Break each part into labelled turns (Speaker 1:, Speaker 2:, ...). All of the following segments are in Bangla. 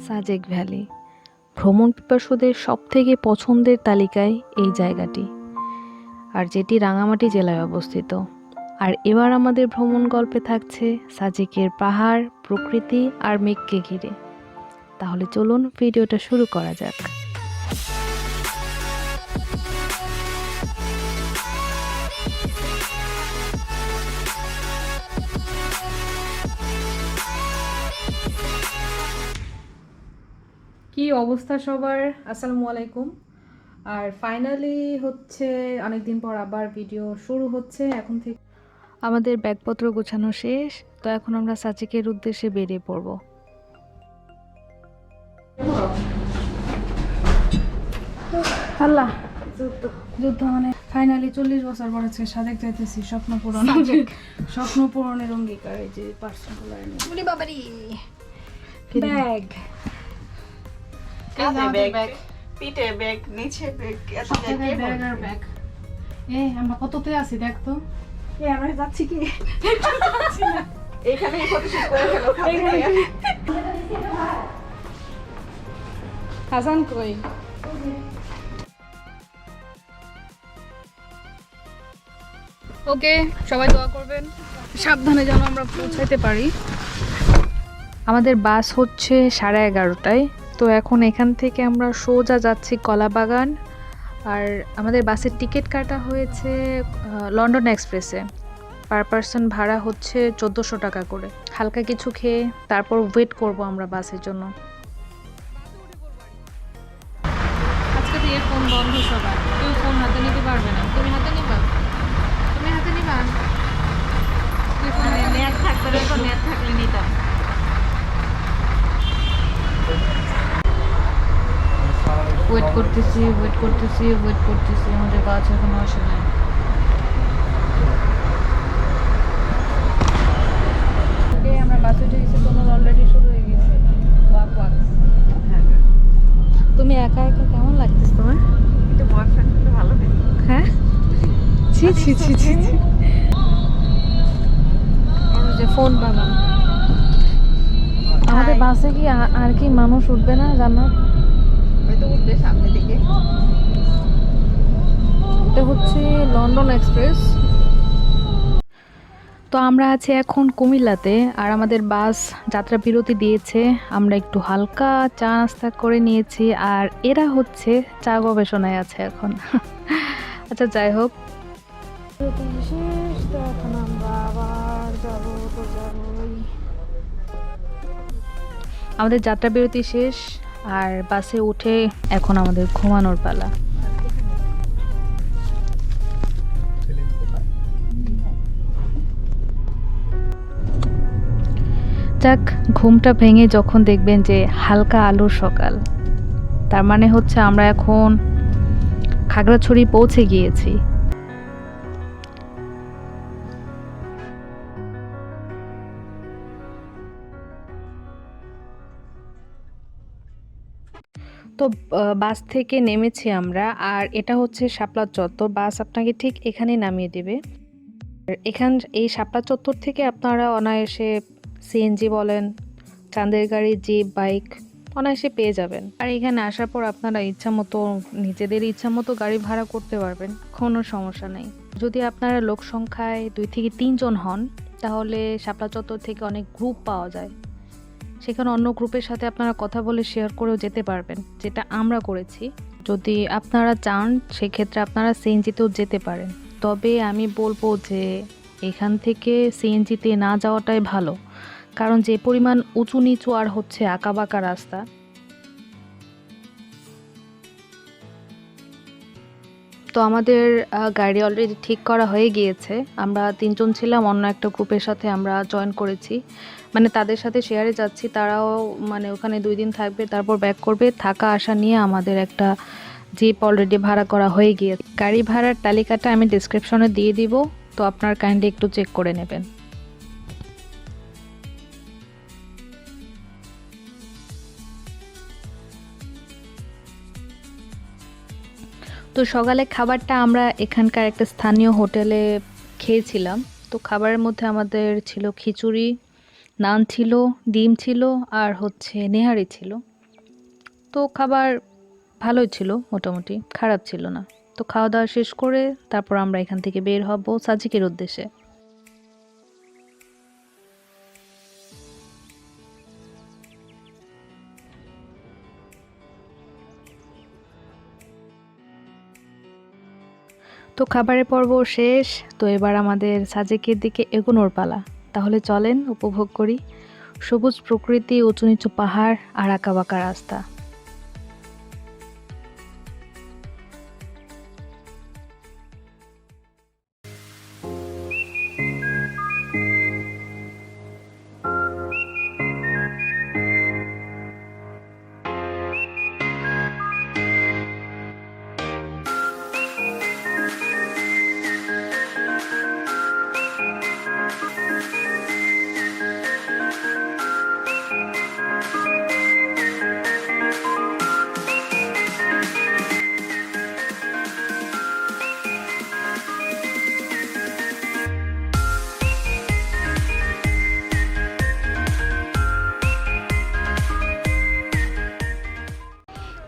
Speaker 1: সাজেক ভ্যালি ভ্রমণ পিপাসুদের সবথেকে পছন্দের তালিকায় এই জায়গাটি, আর যেটি রাঙামাটি জেলায় অবস্থিত। আর এবার আমাদের ভ্রমণ গল্পে থাকছে সাজেকের পাহাড়, প্রকৃতি আর মেঘকে ঘিরে। তাহলে চলুন ভিডিওটা শুরু করা যাক। কি অবস্থা সবার? আসসালামু আলাইকুম। আর ফাইনালি হচ্ছে অনেকদিন পর আবার ভিডিও শুরু হচ্ছে। এখন থেকে আমাদের ব্যাগপত্র গোছানো শেষ, তো এখন আমরা সাজেকের উদ্দেশ্যে বেরিয়ে পড়ব। আল্লাহ, যুদ্ধ মানে ফাইনালি 40 বছর পর আজকে সাজেক যাইতেছি। স্বপ্ন পূরণ, স্বপ্ন পূরণের অঙ্গীকার। এই যে পার্সেলগুলো এনে বাবারি ব্যাগ,
Speaker 2: ব্যাগ, পিঠে ব্যাগ, নিচে ব্যাগ,
Speaker 1: ব্যাগ আর ব্যাগ। আমরা কততে আছি দেখ তো।
Speaker 2: আমরা যাচ্ছি কি এখানে ফটোশুট করে ফেলো।
Speaker 1: হাসান কই? ওকে, সবাই দোয়া করবেন সাবধানে যেন আমরা পৌঁছাইতে পারি। আমাদের বাস হচ্ছে 11:30টায়। তো এখন এখান থেকে আমরা সোজা যাচ্ছি কলাবাগান। আর আমাদের বাসের টিকিট কাটা হয়েছে লন্ডন এক্সপ্রেসে। পার পারসন ভাড়া হচ্ছে 1400 টাকা করে। হালকা কিছু খেয়ে তারপর ওয়েট করব আমরা বাসের জন্য। আজকে তো ফোন বন্ধ, সবার কেউ ফোন হাতে নিতে পারবে না। তুমি হাতে নিবা? তুমি হাতে নিবা?
Speaker 2: নেট থাকলে তো নেট থাকলে নিতাম।
Speaker 1: ওয়েট করতেছি আমাদের বাস এখনো আসে নাই। আমরা বাসে উঠে গেছি, তোমার অলরেডি শুরু হয়ে গেছে ওয়াক। তুমি একা একা কেমন লাগতেছে তোমার?
Speaker 2: একটু বয়ফ্রেন্ড হলে ভালো হবে।
Speaker 1: হ্যাঁ, ছি যে ফোন পালাম। আমাদের বাসে কি আর কি মানুষ উঠবে না জান্নাত?
Speaker 2: হয়তো উঠবে সামনে দিকে।
Speaker 1: এটা হচ্ছে লন্ডন এক্সপ্রেস। তো আমরা আছি এখন কুমিল্লাতে, আর আমাদের বাস যাত্রা বিরতি দিয়েছে। আমরা একটু হালকা চা নাস্তা করে নিয়েছি, আর এরা হচ্ছে চা গবেষণায় আছে এখন। আচ্ছা, যাই হোক, এখন আমরা আবার আমাদের যাত্রা বিরতি শেষ, আর বাসে উঠে এখন আমাদের ঘুমানোর পালা। যাক, ঘুমটা ভেঙে যখন দেখবেন যে হালকা আলোর সকাল, তার মানে হচ্ছে আমরা এখন খাগড়াছড়ি পৌঁছে গিয়েছি। তো বাস থেকে নেমেছি আমরা, আর এটা হচ্ছে শাপলা চত্বর। বাস আপনাকে ঠিক এখানে নামিয়ে দেবে। এই শাপলা চত্বর থেকে আপনারা অনায়াসে সিএনজি বলেন, চাঁদের গাড়ি, জিপ, বাইক অনায়াসে পেয়ে যাবেন। আর এখানে আসার পর আপনারা নিজেদের ইচ্ছা মতো গাড়ি ভাড়া করতে পারবেন, কোনো সমস্যা নেই। যদি আপনারা লোক সংখ্যায় 2 থেকে 3 জন হন, তাহলে শাপলা চত্বর থেকে অনেক গ্রুপ পাওয়া যায়। সেখানে অন্য গ্রুপের সাথে আপনারা কথা বলে শেয়ার করেও যেতে পারবেন, যেটা আমরা করেছি। যদি আপনারা চান সেক্ষেত্রে আপনারা সিএনজিতেও যেতে পারেন। তবে আমি বলবো যে এখান থেকে সিএনজিতে না যাওয়াটাই ভালো, কারণ যে পরিমাণ উঁচু নিচু আর হচ্ছে আঁকাবাঁকা রাস্তা। তো আমাদের গাড়ি অলরেডি ঠিক করা হয়ে গিয়েছে। আমরা 3 জন ছিলাম, অন্য একটা গ্রুপের সাথে আমরা জয়েন করেছি, মানে তাদের সাথে শেয়ারে যাচ্ছি। তারাও মানে ওখানে 2 দিন থাকবে, তারপর ব্যাক করবে। থাকা আসা নিয়ে আমাদের একটা জিপ অলরেডি ভাড়া করা হয়ে গিয়েছে। গাড়ি ভাড়ার তালিকাটা আমি ডেসক্রিপশনে দিয়ে দিব, তো আপনার কাইন্ডলি একটু চেক করে নেবেন। তো সকালে খাবারটা আমরা এখানকার একটা স্থানীয় হোটেলে খেয়েছিলাম। তো খাবারের মধ্যে আমাদের ছিল খিচুড়ি, নান ছিল, ডিম ছিল, আর হচ্ছে নেহারি ছিল। তো খাবার ভালোই ছিল, মোটামুটি খারাপ ছিল না। তো খাওয়া দাওয়া শেষ করে তারপর আমরা এখান থেকে বের হব সাজিকের উদ্দেশ্যে। তো খাবারের পর্ব শেষ, তো এবার আমাদের সাজেকের দিকে এগোনোর পালা। তাহলে চলেন উপভোগ করি সবুজ প্রকৃতি, উঁচু নিচু পাহাড় আর আঁকাবাঁকা রাস্তা।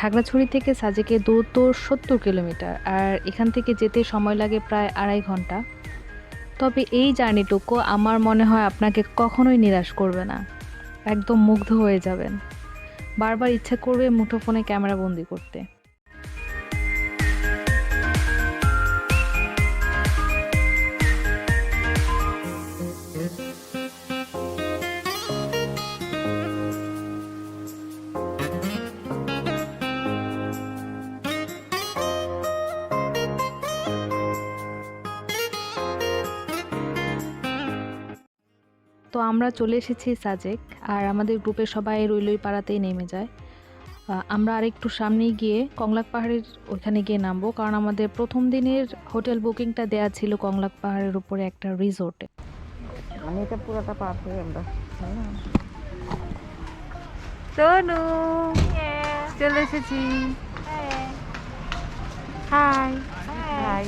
Speaker 1: খাগড়াছড়ি থেকে সাজেকের দূরত্ব 70 কিলোমিটার, আর এখান থেকে যেতে সময় লাগে প্রায় 2.5 ঘন্টা। তবে এই জার্নিটুকু আমার মনে হয় আপনাকে কখনোই নিরাশ করবে না, একদম মুগ্ধ হয়ে যাবেন, বারবার ইচ্ছা করবে মুঠোফোনে ক্যামেরা বন্দি করতে। তো আমরা চলে এসেছি সাজেক, আর আমাদের গ্রুপের সবাই রইলই পাড়াতেই নেমে যায়। আমরা আরেকটু সামনেই গিয়ে কংলাক পাহাড়ের ওইখানে গিয়ে নামবো, কারণ আমাদের প্রথম দিনের হোটেল বুকিংটা দেয়া ছিল কংলাক পাহাড়ের উপরে একটা রিসোর্টে।
Speaker 2: মানে এটা পুরোটা পার হয়ে আমরা সোনু চলে এসেছি। High high.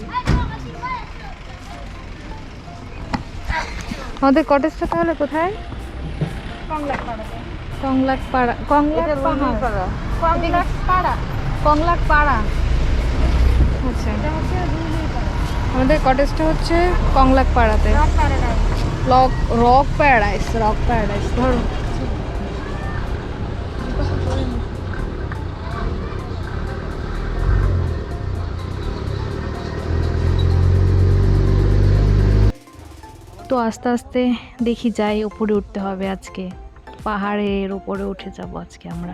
Speaker 1: আমাদের কটেজটা তাহলে কোথায়?
Speaker 2: কংলাক পাড়াতে।
Speaker 1: কংলাক পাড়া, কংলাক
Speaker 2: এটা
Speaker 1: পাহাড়,
Speaker 2: পাড়া।
Speaker 1: কংলাক পাড়া, কংলাক পাড়া। আচ্ছা,
Speaker 2: এটা হচ্ছে রুইলুই পাড়া।
Speaker 1: আমাদের কটেজটা হচ্ছে কংলাক পাড়াতে।
Speaker 2: Rock paradise.
Speaker 1: Rock paradise, rock paradise. ধরো, তো আস্তে আস্তে দেখি যাই, উপরে উঠতে হবে আজকে, পাহাড়ের উপরে উঠে যাব আজকে আমরা।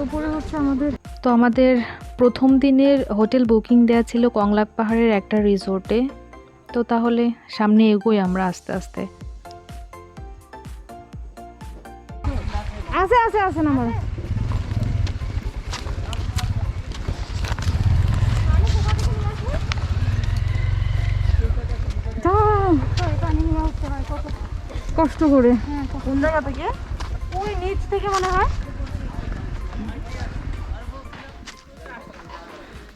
Speaker 2: উপরে হচ্ছে আমাদের।
Speaker 1: তো আমাদের প্রথম দিনের হোটেল বুকিং দেয়া ছিল কংলাক পাহাড়ের একটা রিসোর্টে। তো তাহলে সামনে এগোই আমরা আস্তে আস্তে।
Speaker 2: আছে আছে আছে নাম্বার।
Speaker 1: কষ্ট করে
Speaker 2: কোন জায়গা থেকে? ওই নিচ থেকে মনে হয়।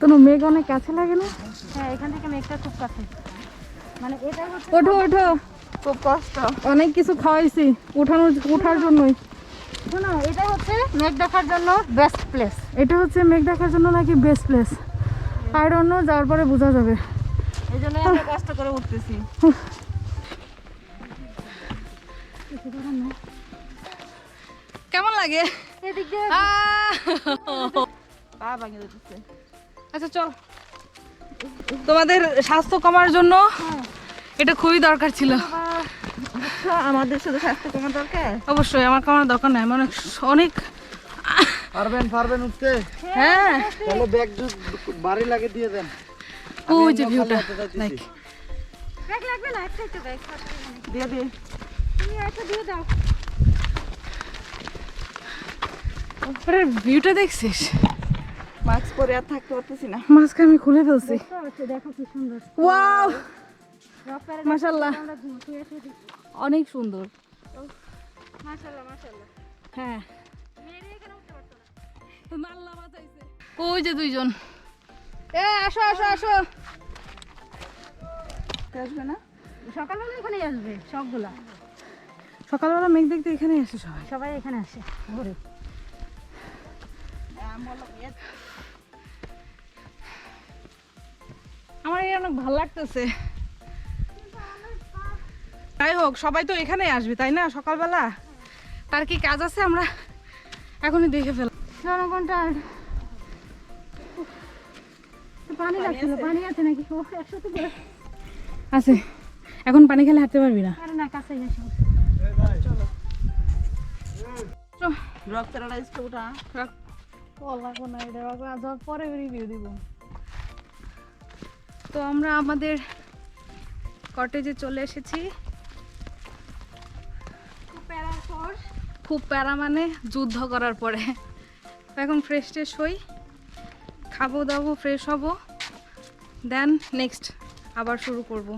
Speaker 1: কোনো মেঘ অনেক কাছে লাগে না?
Speaker 2: হ্যাঁ, এখান থেকে মেঘটা খুব কাছে। মানে এটা হচ্ছে
Speaker 1: ওঠো ওঠো,
Speaker 2: খুব কষ্ট।
Speaker 1: অনেক কিছু খাওয়াইছি ওঠার জন্যই।
Speaker 2: শোনো, এটা হচ্ছে মেঘ দেখার জন্য বেস্ট প্লেস।
Speaker 1: এটা হচ্ছে মেঘ দেখার জন্য নাকি best place, I don't know, যাওয়ার পরে বোঝা যাবে।
Speaker 2: এই জন্য এত কষ্ট করে উঠতেছি।
Speaker 1: কেমন লাগে?
Speaker 2: এদিক দিয়ে পা ভাঙে যেতেছে।
Speaker 1: আচ্ছা চল, তোমাদের স্বাস্থ্য কমার জন্য এটা খুবই দরকার ছিল।
Speaker 2: আমাদের শুধু স্বাস্থ্য কমার দরকার?
Speaker 1: অবশ্যই, আমার কমার দরকার নাই, অনেক অনেক।
Speaker 3: পারবেন উঠতে?
Speaker 1: হ্যাঁ,
Speaker 3: তাহলে ব্যাগ বাড়ি লাগে দিয়ে দেন।
Speaker 1: ওই যে ভিউটা, লাইক
Speaker 2: ব্যাগ লাগবে না, একটাই তো ব্যাগ দিয়ে দে। তুমি একটা দিয়ে দাও।
Speaker 1: আরে ভিউটা দেখছিস?
Speaker 2: মাস্ক পরে আর থাকতে পারতেছি না।
Speaker 1: মাস্ক আমি খুলে ফেলছি।
Speaker 2: দেখো কি সুন্দর।
Speaker 1: ওয়াও,
Speaker 2: রক প্যারাডাইস
Speaker 1: মাশাআল্লাহ,
Speaker 2: আমরা ঘুরে এসেছি।
Speaker 1: অনেক সুন্দর।
Speaker 2: মাশাআল্লাহ মাশাআল্লাহ।
Speaker 1: হ্যাঁ,
Speaker 2: মেরে এখানে উঠতে পারতো না।
Speaker 1: মাল্লা বাজাইছে। ওই যে দুইজন। এ আসো আসো আসো।
Speaker 2: আসবে না? সকালবেলা এখানেই আসবে সবগুলা।
Speaker 1: সকালবেলা মেঘ দেখতে এখানে আসে সবাই।
Speaker 2: সবাই এখানে আসে ঘুরে। আমার এই অনেক ভালো লাগতেছে। যাই হোক, সবাই তো এখানেই আসবে তাই না সকালবেলা? তার কি কাজ আছে আমরা এখনই দেখে ফেল। জনগণটা পানি লাগছিল, পানি আছে নাকি? আছে। এখন পানি খেলে হাঁটতে পারবি না। না, কাছে চলো পরে রিভিউ দিব। তো আমরা আমাদের কটেজে চলে এসেছি। খুব প্যারা মানে যুদ্ধ করার পরে। এখন ফ্রেশ ট্রেশ হই, খাবো দাবো, ফ্রেশ হব, দেন নেক্সট আবার শুরু করব।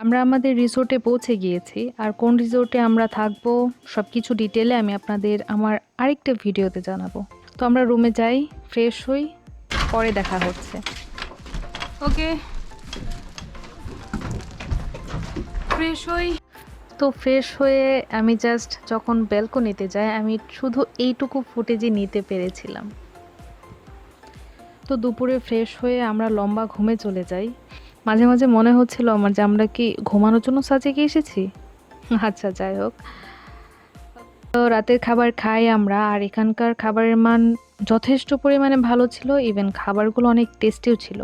Speaker 1: আমরা আমাদের রিসোর্টে পৌঁছে গিয়েছি, আর কোন রিসোর্টে আমরা থাকবো সব কিছু ডিটেলে আমি আপনাদের আমার আরেকটা ভিডিওতে জানাবো। তো আমরা রুমে যাই, ফ্রেশ হই, পরে দেখা হচ্ছে।
Speaker 2: ওকে, ফ্রেশ হই।
Speaker 1: তো ফ্রেশ হয়ে আমি জাস্ট যখন ব্যালকনিতে যাই, আমি শুধু এইটুকু ফুটেজই নিতে পেরেছিলাম। তো দুপুরে ফ্রেশ হয়ে আমরা লম্বা ঘুমে চলে যাই। মাঝে মাঝে মনে হচ্ছিল আমার যে আমরা কি ঘুমানোর জন্য সাজেকে এসেছি। আচ্ছা, যাই হোক। তো রাতের খাবার খাই আমরা, আর এখানকার খাবারের মান যথেষ্ট পরিমাণে ভালো ছিল, ইভেন খাবারগুলো অনেক টেস্টিও ছিল।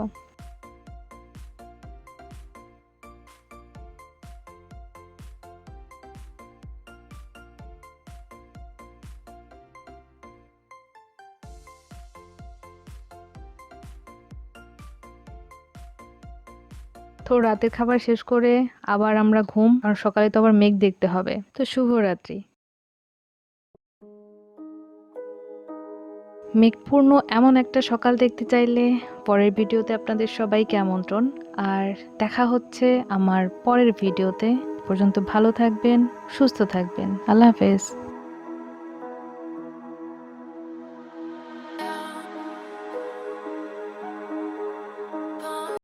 Speaker 1: তো রাতের খাবার শেষ করে আবার আমরা ঘুম, আর সকালে তো আবার মেঘ দেখতে হবে। তো শুভরাত্রি। মেঘপূর্ণ এমন একটা সকাল দেখতে চাইলে পরের ভিডিওতে আপনাদের সবাইকে আমন্ত্রণ। আর দেখা হচ্ছে আমার পরের ভিডিওতে। পর্যন্ত ভালো থাকবেন, সুস্থ থাকবেন। আল্লাহ হাফেজ।